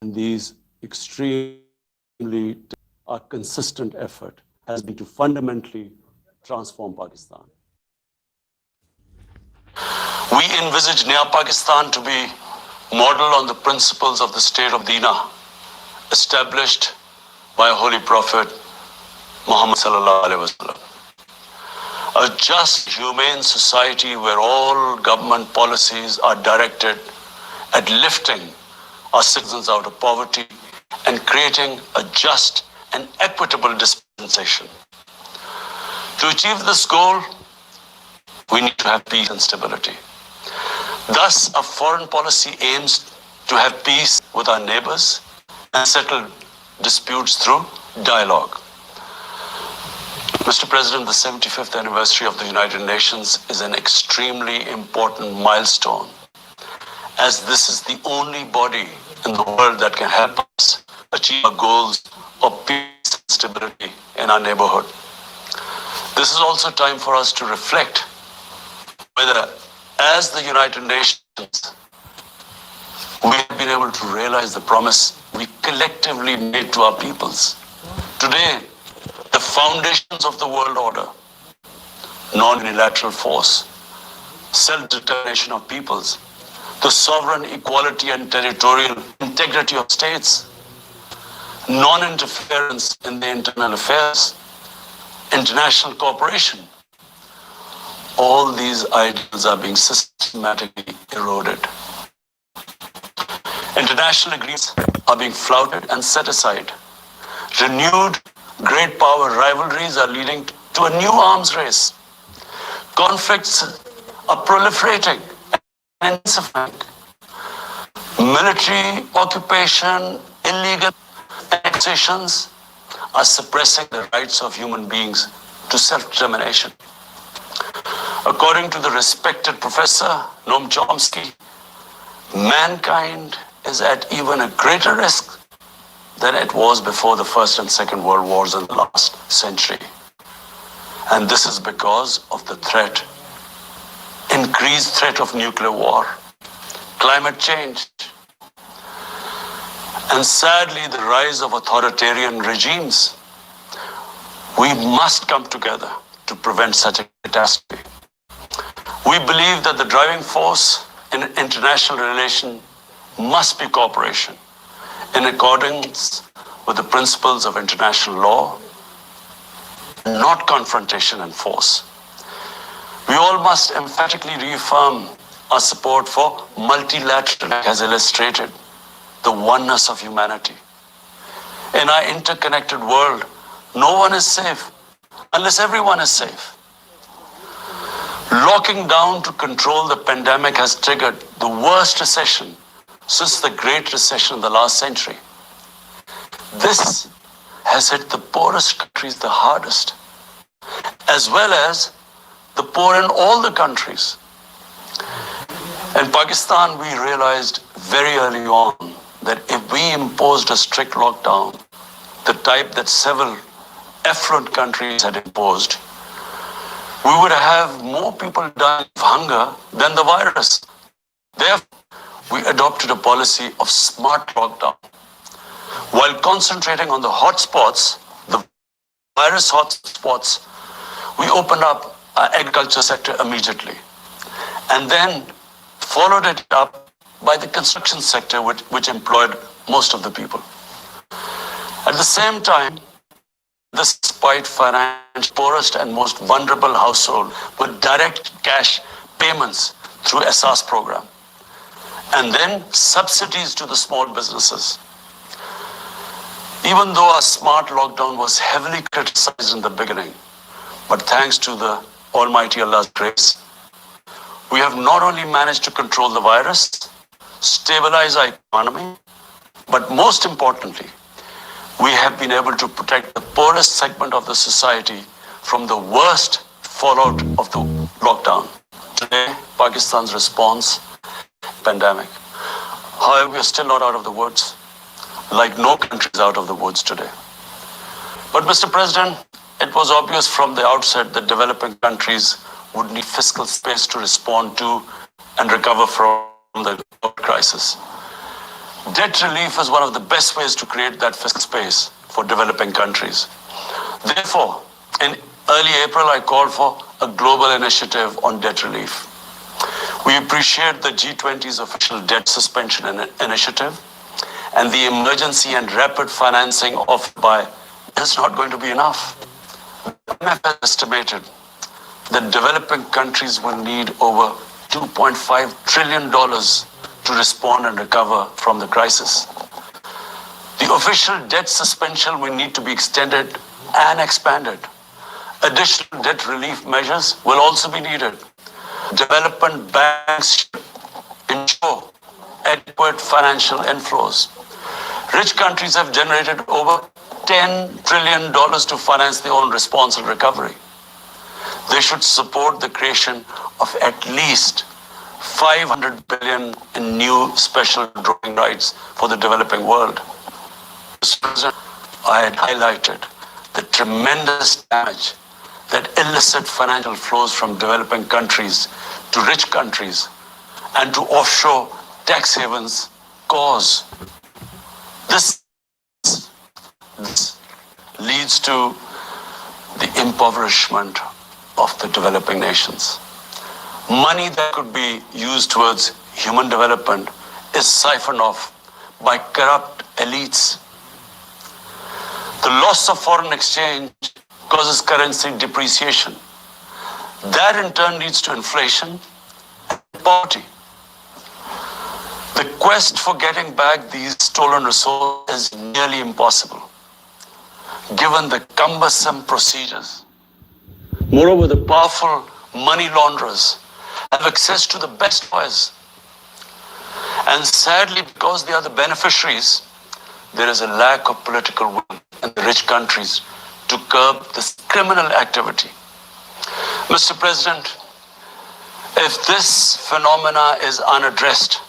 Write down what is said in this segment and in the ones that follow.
And these extremely our consistent effort has been to fundamentally transform Pakistan. We envisage Naya Pakistan to be modeled on the principles of the state of Dina, established by Holy Prophet Muhammad sallallahu alaihi wasallam. A just, humane society where all government policies are directed at lifting our citizens out of poverty and creating a just and equitable dispensation. To achieve this goal, we need to have peace and stability. Thus, our foreign policy aims to have peace with our neighbors and settle disputes through dialogue. Mr. President, the 75th anniversary of the United Nations is an extremely important milestone, as this is the only body in the world that can help us achieve our goals of peace and stability in our neighborhood. This is also time for us to reflect whether, as the United Nations, we have been able to realize the promise we collectively made to our peoples. Today, the foundations of the world order, non-unilateral force, self-determination of peoples, the sovereign equality and territorial integrity of states, non-interference in the internal affairs, international cooperation. All these ideals are being systematically eroded. International agreements are being flouted and set aside. Renewed great power rivalries are leading to a new arms race. Conflicts are proliferating and intensifying. Military occupation, illegal annexations are suppressing the rights of human beings to self-determination. According to the respected professor Noam Chomsky, mankind is at even a greater risk than it was before the First and Second World Wars in the last century. And this is because of the threat, increased threat of nuclear war, climate change, and sadly the rise of authoritarian regimes. We must come together to prevent such a catastrophe. We believe that the driving force in international relation must be cooperation in accordance with the principles of international law, not confrontation and force. We all must emphatically reaffirm our support for multilateral, as illustrated the oneness of humanity. In our interconnected world, no one is safe unless everyone is safe. Locking down to control the pandemic has triggered the worst recession since the Great Recession in the last century. This has hit the poorest countries the hardest, as well as the poor in all the countries. In Pakistan, we realized very early on that if we imposed a strict lockdown, the type that several affluent countries had imposed, we would have more people dying of hunger than the virus. Therefore, we adopted a policy of smart lockdown. While concentrating on the hotspots, the virus hotspots, we opened up our agriculture sector immediately. And then followed it up by the construction sector, which employed most of the people. At the same time, despite financial poorest and most vulnerable household with direct cash payments through SARS program, and then subsidies to the small businesses. Even though our smart lockdown was heavily criticized in the beginning, but thanks to the Almighty Allah's grace, we have not only managed to control the virus, stabilize our economy, but most importantly, we have been able to protect the poorest segment of the society from the worst fallout of the lockdown. Today, Pakistan's response pandemic. However, we are still not out of the woods, like no country is out of the woods today. But Mr. President, it was obvious from the outset that developing countries would need fiscal space to respond to and recover from the crisis. Debt relief is one of the best ways to create that fiscal space for developing countries. Therefore, in early April, I called for a global initiative on debt relief. We appreciate the G20's official debt suspension initiative and the emergency and rapid financing offered by is not going to be enough. The IMF has estimated that developing countries will need over $2.5 trillion to respond and recover from the crisis. The official debt suspension will need to be extended and expanded. Additional debt relief measures will also be needed. Development banks should ensure adequate financial inflows. Rich countries have generated over $10 trillion to finance their own response and recovery. They should support the creation of at least $500 billion in new special drawing rights for the developing world. Mr. President, I had highlighted the tremendous damage that illicit financial flows from developing countries to rich countries and to offshore tax havens cause. This leads to the impoverishment of the developing nations. Money that could be used towards human development is siphoned off by corrupt elites. The loss of foreign exchange causes currency depreciation. That in turn leads to inflation and poverty. The quest for getting back these stolen resources is nearly impossible, given the cumbersome procedures. Moreover, the powerful money launderers have access to the best lawyers. And sadly, because they are the beneficiaries, there is a lack of political will in the rich countries to curb this criminal activity. Mr. President, if this phenomena is unaddressed,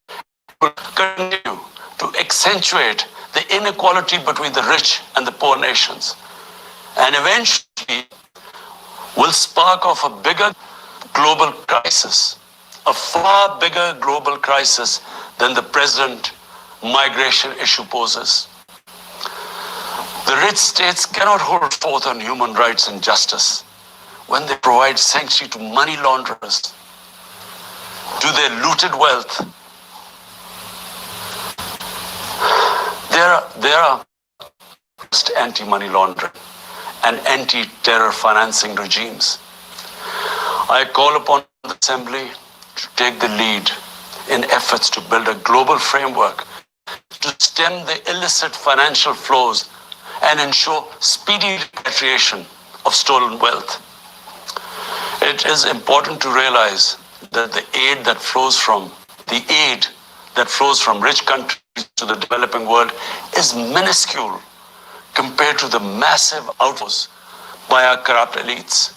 it will continue to accentuate the inequality between the rich and the poor nations, and eventually will spark off a bigger global crisis, a far bigger global crisis than the present migration issue poses. The rich states cannot hold forth on human rights and justice when they provide sanctuary to money launderers, to their looted wealth. There are anti-money laundering and anti-terror financing regimes. I call upon the Assembly to take the lead in efforts to build a global framework to stem the illicit financial flows and ensure speedy repatriation of stolen wealth. It is important to realize that the aid that flows from rich countries to the developing world is minuscule compared to the massive outflows by our corrupt elites.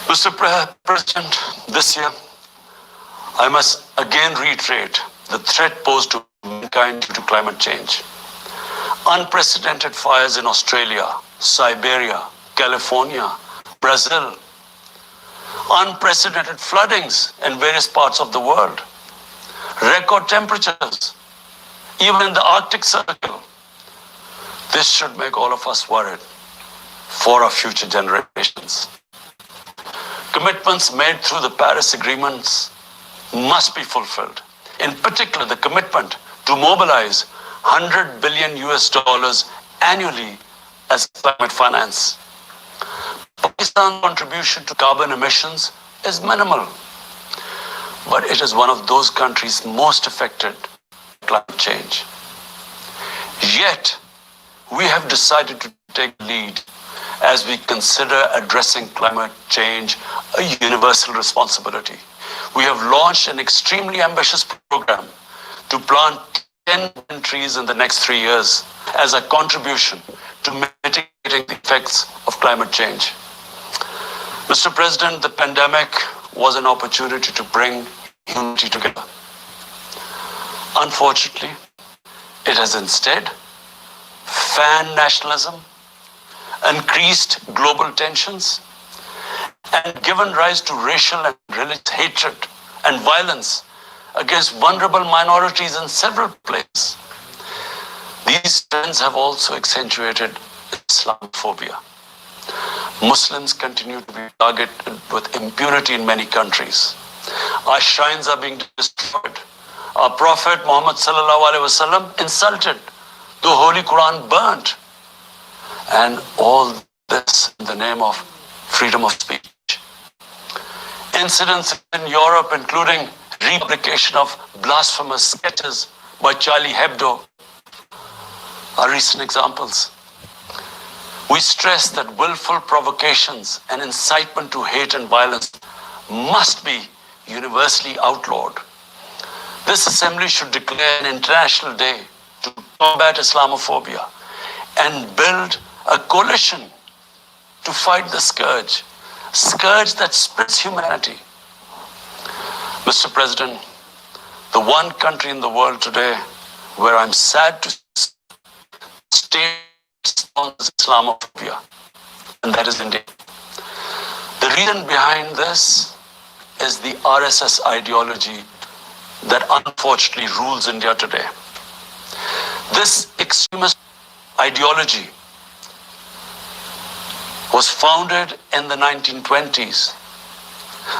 Mr. President, this year, I must again reiterate the threat posed to mankind due to climate change. Unprecedented fires in Australia, Siberia, California, Brazil. Unprecedented floodings in various parts of the world. Record temperatures, even in the Arctic Circle. This should make all of us worried for our future generations. Commitments made through the Paris agreements must be fulfilled. In particular, the commitment to mobilize 100 billion US dollars annually as climate finance. Pakistan's contribution to carbon emissions is minimal, but it is one of those countries most affected by climate change. Yet, we have decided to take lead as we consider addressing climate change a universal responsibility. We have launched an extremely ambitious program to plant 10 million trees in the next 3 years as a contribution to mitigating the effects of climate change. Mr. President, the pandemic was an opportunity to bring humanity together. Unfortunately, it has instead fanned nationalism, increased global tensions, and given rise to racial and religious hatred and violence against vulnerable minorities in several places. These trends have also accentuated Islamophobia. Muslims continue to be targeted with impunity in many countries. Our shrines are being destroyed. Our Prophet Muhammad ﷺ insulted. The Holy Quran burnt. And all this in the name of freedom of speech. Incidents in Europe, including republication of blasphemous sketches by Charlie Hebdo, are recent examples. We stress that willful provocations and incitement to hate and violence must be universally outlawed. This assembly should declare an international day to combat Islamophobia and build a coalition to fight the scourge that splits humanity. Mr. President, the one country in the world today where I'm sad to state Islamophobia, and that is India. The reason behind this is the RSS ideology that unfortunately rules India today. This extremist ideology was founded in the 1920s.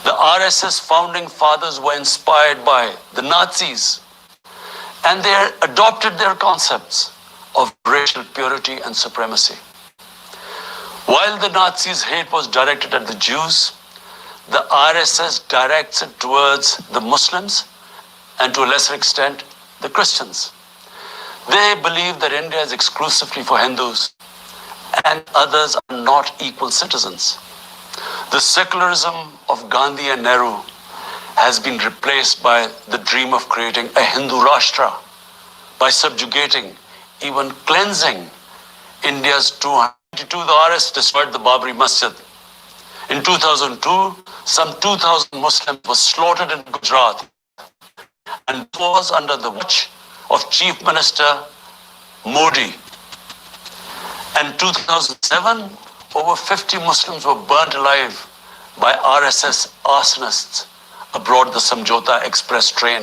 The RSS founding fathers were inspired by the Nazis, and they adopted their concepts of racial purity and supremacy. While the Nazis' hate was directed at the Jews, the RSS directs it towards the Muslims and to a lesser extent, the Christians. They believe that India is exclusively for Hindus and others are not equal citizens. The secularism of Gandhi and Nehru has been replaced by the dream of creating a Hindu Rashtra by subjugating, even cleansing India's 292. The RSS destroyed the Babri Masjid. In 2002, some 2,000 Muslims were slaughtered in Gujarat, and it was under the watch of Chief Minister Modi. In 2007, over 50 Muslims were burnt alive by RSS arsonists aboard the Samjhota Express train.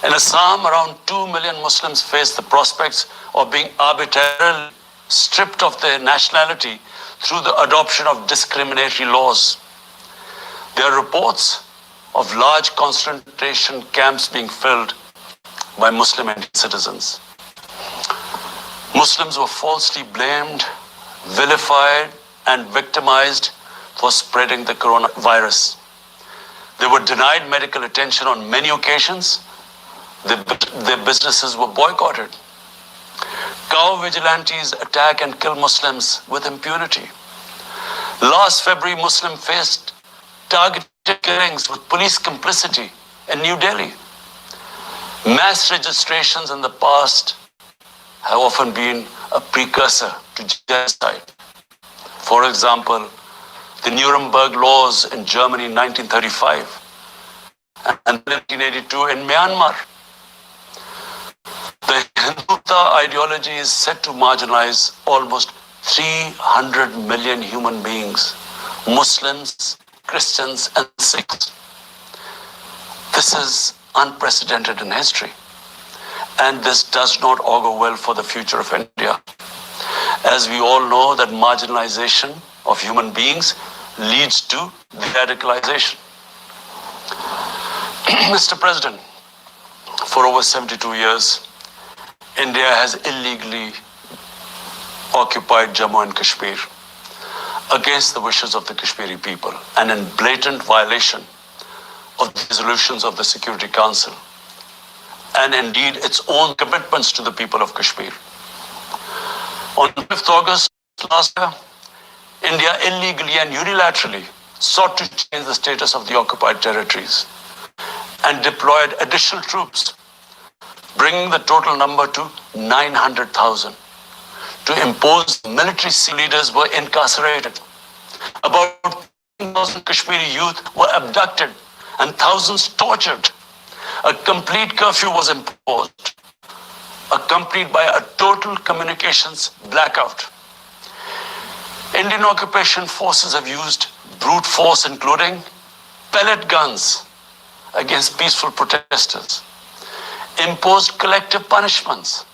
In Assam, around 2 million Muslims face the prospects of being arbitrarily stripped of their nationality through the adoption of discriminatory laws. There are reports of large concentration camps being filled by Muslim Indian citizens. Muslims were falsely blamed, vilified, and victimized for spreading the coronavirus. They were denied medical attention on many occasions. Their businesses were boycotted. Cow vigilantes attack and kill Muslims with impunity. Last February, Muslims faced targeted killings with police complicity in New Delhi. Mass registrations in the past have often been a precursor to genocide. For example, the Nuremberg laws in Germany in 1935 and 1982 in Myanmar. The Hindutva ideology is set to marginalize almost 300 million human beings, Muslims, Christians, and Sikhs. This is unprecedented in history, and this does not augur well for the future of India. As we all know that marginalization of human beings leads to radicalization. Mr. President, for over 72 years, India has illegally occupied Jammu and Kashmir against the wishes of the Kashmiri people and in blatant violation of the resolutions of the Security Council and indeed its own commitments to the people of Kashmir. On 5th August last year, India illegally and unilaterally sought to change the status of the occupied territories and deployed additional troops, bringing the total number to 900,000. To impose military leaders were incarcerated. About 10,000 Kashmiri youth were abducted and thousands tortured. A complete curfew was imposed, accompanied by a total communications blackout. Indian occupation forces have used brute force, including pellet guns against peaceful protesters, imposed collective punishments,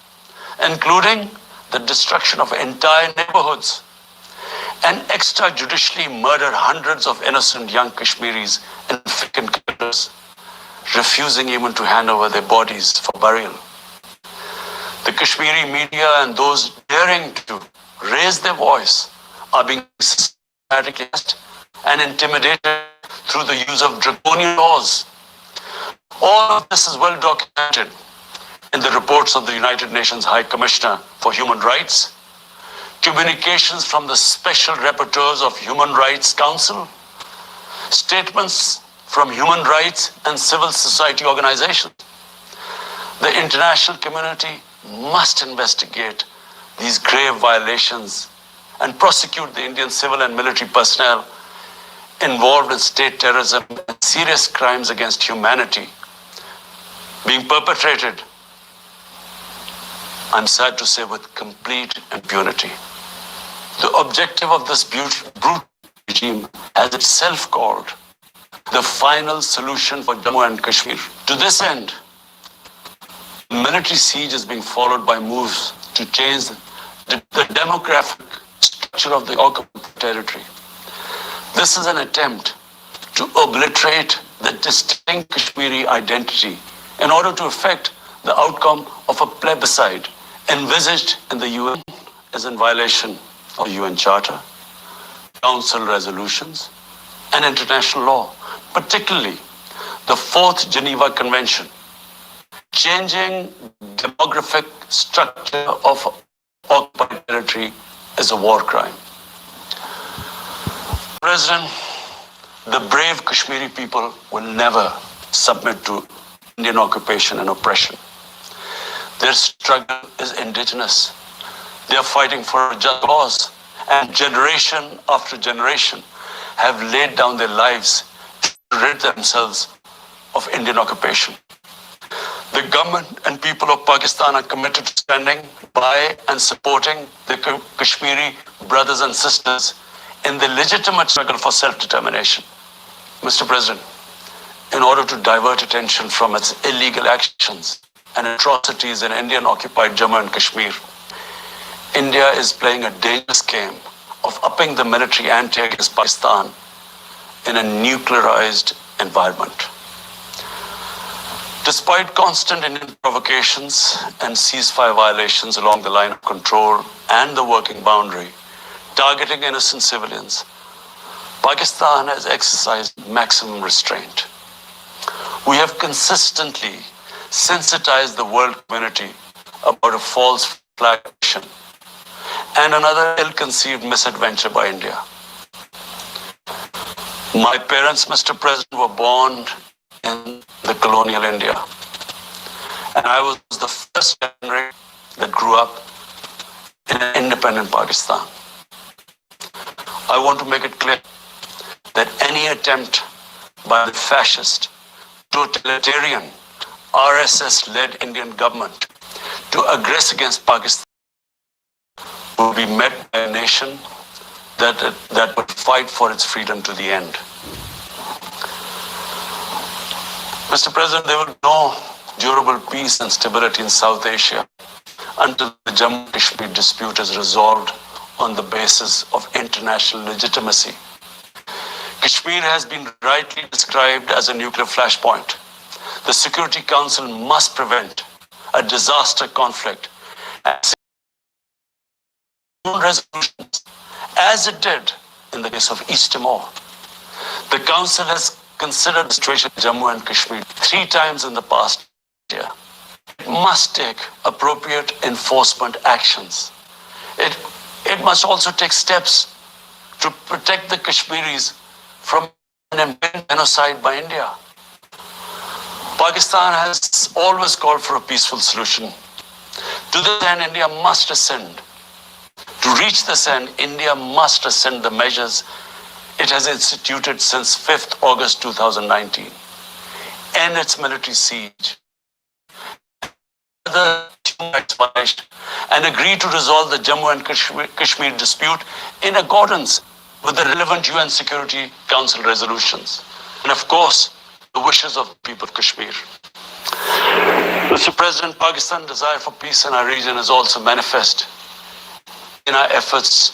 including the destruction of entire neighborhoods, and extrajudicially murdered hundreds of innocent young Kashmiris in frequent killers, refusing even to hand over their bodies for burial. The Kashmiri media and those daring to raise their voice are being systematically and intimidated through the use of draconian laws. All of this is well documented in the reports of the United Nations High Commissioner for Human Rights, communications from the Special Rapporteurs of Human Rights Council, statements from human rights and civil society organizations. The international community must investigate these grave violations and prosecute the Indian civil and military personnel involved in state terrorism and serious crimes against humanity being perpetrated, I'm sad to say, with complete impunity. The objective of this brutal regime has itself called the final solution for Jammu and Kashmir. To this end, the military siege is being followed by moves to change the demographic structure of the occupied territory. This is an attempt to obliterate the distinct Kashmiri identity in order to affect the outcome of a plebiscite envisaged in the UN is in violation of the UN Charter, Council resolutions, and international law, particularly the 4th Geneva Convention. Changing demographic structure of occupied territory is a war crime. President, the brave Kashmiri people will never submit to Indian occupation and oppression. Their struggle is indigenous. They are fighting for a just cause, and generation after generation have laid down their lives to rid themselves of Indian occupation. The government and people of Pakistan are committed to standing by and supporting the Kashmiri brothers and sisters in the legitimate struggle for self-determination. Mr. President, in order to divert attention from its illegal actions and atrocities in Indian-occupied Jammu and Kashmir, India is playing a dangerous game of upping the military ante against Pakistan in a nuclearized environment. Despite constant Indian provocations and ceasefire violations along the line of control and the working boundary, targeting innocent civilians, Pakistan has exercised maximum restraint. We have consistently sensitized the world community about a false flag mission and another ill-conceived misadventure by India. My parents, Mr. President, were born in the colonial India, and I was the first generation that grew up in an independent Pakistan. I want to make it clear that any attempt by the fascist, totalitarian, RSS-led Indian government to aggress against Pakistan will be met by a nation that would fight for its freedom to the end. Mr. President, there will be no durable peace and stability in South Asia until the Jammu-Kashmir dispute is resolved on the basis of international legitimacy, Kashmir has been rightly described as a nuclear flashpoint. The Security Council must prevent a disaster conflict and resolutions, as it did in the case of East Timor. The Council has considered the situation in Jammu and Kashmir 3 times in the past year. It must take appropriate enforcement actions. It must also take steps to protect the Kashmiris from an impending genocide by India. Pakistan has always called for a peaceful solution. To this end, India must ascend. To reach this end, India must ascend the measures it has instituted since 5th August 2019. End its military siege, the human rights violation, and agree to resolve the Jammu and Kashmir dispute in accordance with the relevant UN Security Council resolutions. And of course, the wishes of the people of Kashmir. Mr. President, Pakistan's desire for peace in our region is also manifest in our efforts